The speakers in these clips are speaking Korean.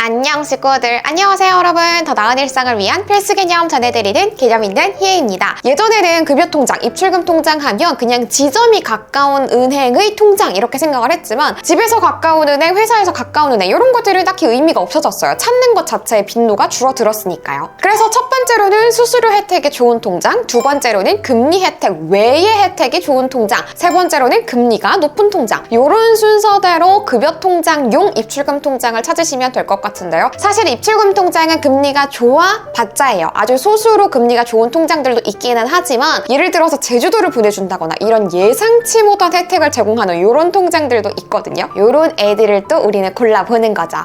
안녕 식구들, 안녕하세요 여러분. 더 나은 일상을 위한 필수 개념 전해드리는 개념 있는 희애입니다. 예전에는 급여통장, 입출금 통장 하면 그냥 지점이 가까운 은행의 통장 이렇게 생각을 했지만 집에서 가까운 은행, 회사에서 가까운 은행 이런 것들은 딱히 의미가 없어졌어요. 찾는 것 자체의 빈도가 줄어들었으니까요. 그래서 첫 번째로는 수수료 혜택이 좋은 통장, 두 번째로는 금리 혜택 외의 혜택이 좋은 통장, 세 번째로는 금리가 높은 통장, 이런 순서대로 급여통장용 입출금 통장을 찾으시면 될 것 같은데요. 사실 입출금 통장은 금리가 좋아봤자예요. 아주 소수로 금리가 좋은 통장들도 있기는 하지만 예를 들어서 제주도를 보내준다거나 이런 예상치 못한 혜택을 제공하는 이런 통장들도 있거든요. 이런 애들을 또 우리는 골라보는 거죠.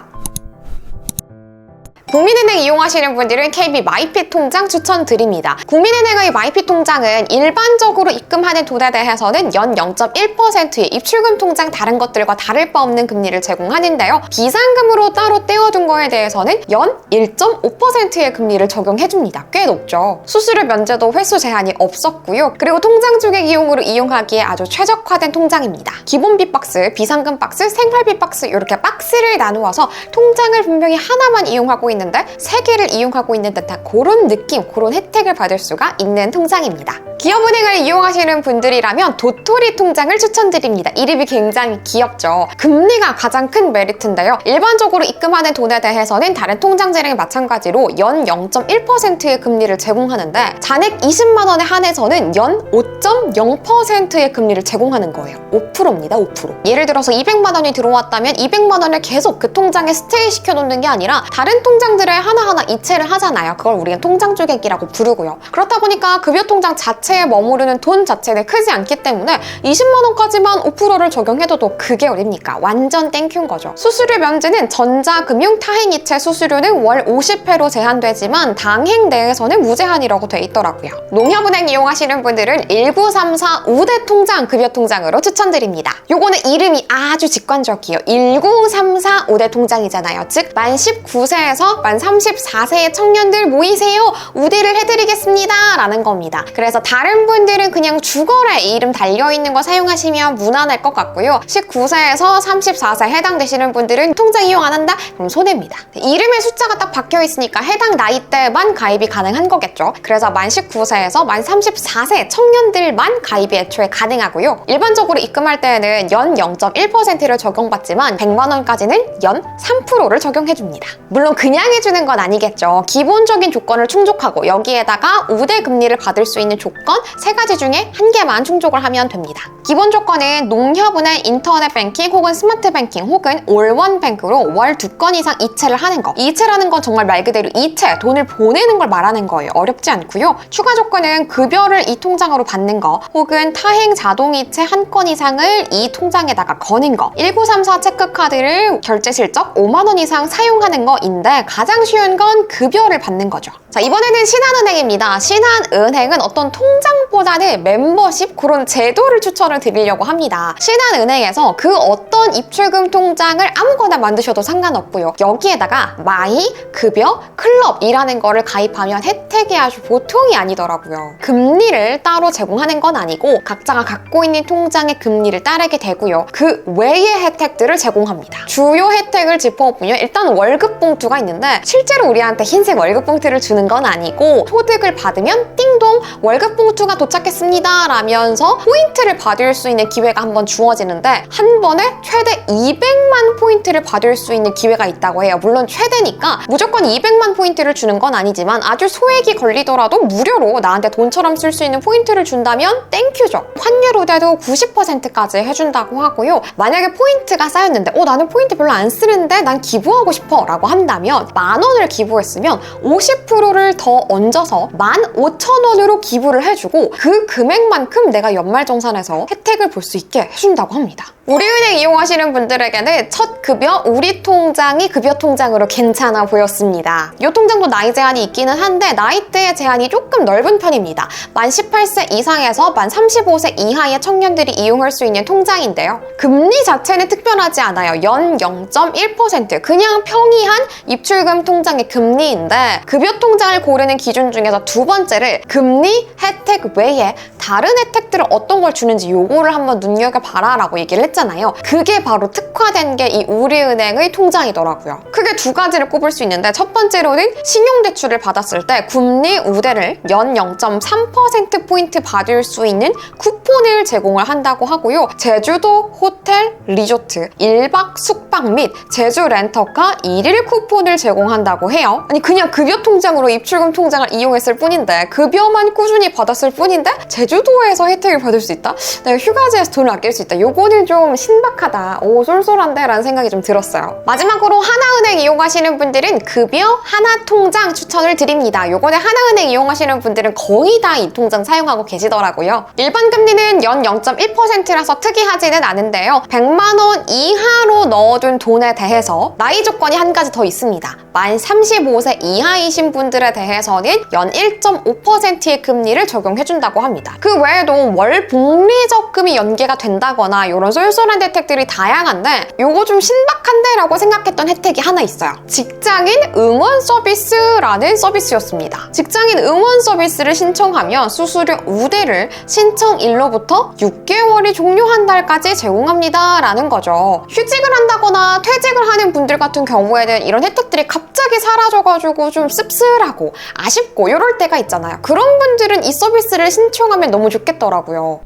국민은행 이용하시는 분들은 KB 마이핏 통장 추천드립니다. 국민은행의 마이핏 통장은 일반적으로 입금하는 돈에 대해서는 연 0.1%의 입출금 통장 다른 것들과 다를 바 없는 금리를 제공하는데요. 비상금으로 따로 떼어둔 거에 대해서는 연 1.5%의 금리를 적용해줍니다. 꽤 높죠. 수수료 면제도 횟수 제한이 없었고요. 그리고 통장 조객 이용으로 이용하기에 아주 최적화된 통장입니다. 기본비 박스, 비상금 박스, 생활비 박스 이렇게 박스를 나누어서 통장을 분명히 하나만 이용하고 있는 데 3개를 이용하고 있는 듯한 그런 느낌, 그런 혜택을 받을 수가 있는 통장입니다. 기업은행을 이용하시는 분들이라면 도토리 통장을 추천드립니다. 이름이 굉장히 귀엽죠. 금리가 가장 큰 메리트인데요. 일반적으로 입금하는 돈에 대해서는 다른 통장들랑 마찬가지로 연 0.1%의 금리를 제공하는데 잔액 20만 원에 한해서는 연 5.0%의 금리를 제공하는 거예요. 5%입니다. 5%. 예를 들어서 200만 원이 들어왔다면 200만 원을 계속 그 통장에 스테이 시켜놓는 게 아니라 다른 통장들을 하나하나 이체를 하잖아요. 그걸 우리는 통장 조객이라고 부르고요. 그렇다 보니까 급여통장 자체에 머무르는 돈 자체는 크지 않기 때문에 20만 원까지만 5%를 적용해도 그게 어딥니까? 완전 땡큐인 거죠. 수수료 면제는 전자금융 타행이체 수수료는 월 50회로 제한되지만 당행 내에서는 무제한이라고 돼 있더라고요. 농협은행 이용하시는 분들은 1934 우대 통장 급여통장으로 추천드립니다. 요거는 이름이 아주 직관적이에요. 1934 우대 통장이잖아요. 즉 만 19세에서 만 34세의 청년들 모이세요. 우대를 해드리겠습니다. 라는 겁니다. 그래서 다른 분들은 그냥 주거래 이름 달려있는 거 사용하시면 무난할 것 같고요. 19세에서 34세 해당되시는 분들은 통장 이용 안 한다? 그럼 손해입니다. 이름에 숫자가 딱 박혀있으니까 해당 나이대만 가입이 가능한 거겠죠. 그래서 만 19세에서 만 34세 청년들만 가입이 애초에 가능하고요. 일반적으로 입금할 때에는 연 0.1%를 적용받지만 100만 원까지는 연 3%를 적용해줍니다. 물론 그냥 해주는 건 아니겠죠. 기본적인 조건을 충족하고 여기에다가 우대 금리를 받을 수 있는 조건 3가지 중에 1개만 충족을 하면 됩니다. 기본 조건은 농협은행 인터넷 뱅킹 혹은 스마트 뱅킹 혹은 올원 뱅크로 월 2건 이상 이체를 하는 거. 이체라는 건 정말 말 그대로 이체, 돈을 보내는 걸 말하는 거예요. 어렵지 않고요. 추가 조건은 급여를 이 통장으로 받는 거 혹은 타행 자동이체 1건 이상을 이 통장에다가 거는 거, 1934 체크카드를 결제 실적 5만 원 이상 사용하는 거인데 가장 쉬운 건 급여를 받는 거죠. 자, 이번에는 신한은행입니다. 신한은행은 어떤 통장보다는 멤버십 그런 제도를 추천을 드리려고 합니다. 신한은행에서 그 어떤 입출금 통장을 아무거나 만드셔도 상관없고요. 여기에다가 마이, 급여, 클럽이라는 거를 가입하면 혜택이 아주 보통이 아니더라고요. 금리를 따로 제공하는 건 아니고 각자가 갖고 있는 통장의 금리를 따르게 되고요. 그 외의 혜택들을 제공합니다. 주요 혜택을 짚어보면 일단 월급 봉투가 있는데 실제로 우리한테 흰색 월급 봉투를 주는 건 아니고 소득을 받으면 띵동 월급 봉투가 도착했습니다 라면서 포인트를 받을 수 있는 기회가 한번 주어지는데 한 번에 최대 200만 포인트를 받을 수 있는 기회가 있다고 해요. 물론 최대니까 무조건 200만 포인트를 주는 건 아니지만 아주 소액이 걸리더라도 무료로 나한테 돈처럼 쓸 수 있는 포인트를 준다면 땡큐죠. 환율 우대도 90%까지 해준다고 하고요. 만약에 포인트가 쌓였는데 나는 포인트 별로 안 쓰는데 난 기부하고 싶어 라고 한다면 10,000원을 기부했으면 50%를 더 얹어서 15,000원으로 기부를 해주고 그 금액만큼 내가 연말정산에서 혜택을 볼 수 있게 해준다고 합니다. 우리은행 이용하시는 분들에게는 첫 급여 우리 통장이 급여 통장으로 괜찮아 보였습니다. 이 통장도 나이 제한이 있기는 한데 나이대의 제한이 조금 넓은 편입니다. 만 18세 이상에서 만 35세 이하의 청년들이 이용할 수 있는 통장인데요. 금리 자체는 특별하지 않아요. 연 0.1% 그냥 평이한 입출 입출금 통장의 금리인데 급여 통장을 고르는 기준 중에서 두 번째를 금리 혜택 외에 다른 혜택들을 어떤 걸 주는지 요거를 한번 눈여겨봐라 라고 얘기를 했잖아요. 그게 바로 특화된 게 이 우리은행의 통장이더라고요. 크게 두 가지를 꼽을 수 있는데 첫 번째로는 신용대출을 받았을 때 금리 우대를 연 0.3%포인트 받을 수 있는 쿠폰을 제공을 한다고 하고요. 제주도 호텔, 리조트, 1박 숙박 및 제주 렌터카 1일 쿠폰을 제공한다고 해요. 아니 그냥 급여 통장으로 입출금 통장을 이용했을 뿐인데 급여만 꾸준히 받았을 뿐인데 제주도에서 혜택을 받을 수 있다? 내가 휴가지에서 돈을 아낄 수 있다. 요거는 좀 신박하다. 오 쏠쏠한데? 라는 생각이 좀 들었어요. 마지막으로 하나은행 이용하시는 분들은 급여 하나통장 추천을 드립니다. 요거는 하나은행 이용하시는 분들은 거의 다 이 통장 사용하고 계시더라고요. 일반 금리는 연 0.1%라서 특이하지는 않은데요. 100만 원 이하로 넣어둔 돈에 대해서 나이 조건이 한 가지 더 있습니다. 만 35세 이하이신 분들에 대해서는 연 1.5%의 금리를 적용해준다고 합니다. 그 외에도 월 복리적금이 연계가 된다거나 이런 쏠쏠한 혜택들이 다양한데 요거 좀 신박한데 라고 생각했던 혜택이 하나 있어요. 직장인 응원 서비스라는 서비스였습니다. 직장인 응원 서비스를 신청하면 수수료 우대를 신청일로부터 6개월이 종료한 달까지 제공합니다 라는 거죠. 휴직을 한다거나 퇴직을 하는 분들 같은 경우에는 이런 혜택들이 갑자기 사라져가지고 좀 씁쓸하고 아쉽고 이럴 때가 있잖아요. 그런 분들은 이 서비스를 신청하면 너무 좋겠더라고요.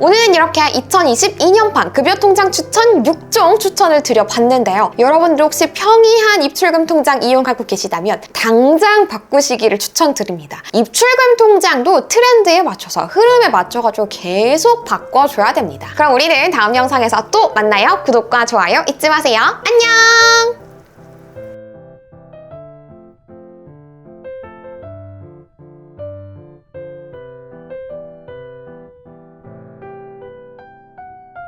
오늘은 이렇게 2022년판 급여통장 추천 6종 추천을 드려봤는데요. 여러분들 혹시 평이한 입출금 통장 이용하고 계시다면 당장 바꾸시기를 추천드립니다. 입출금 통장도 트렌드에 맞춰서 흐름에 맞춰가지고 계속 바꿔줘야 됩니다. 그럼 우리는 다음 영상에서 또 만나요. 구독과 좋아요 잊지 마세요. 안녕!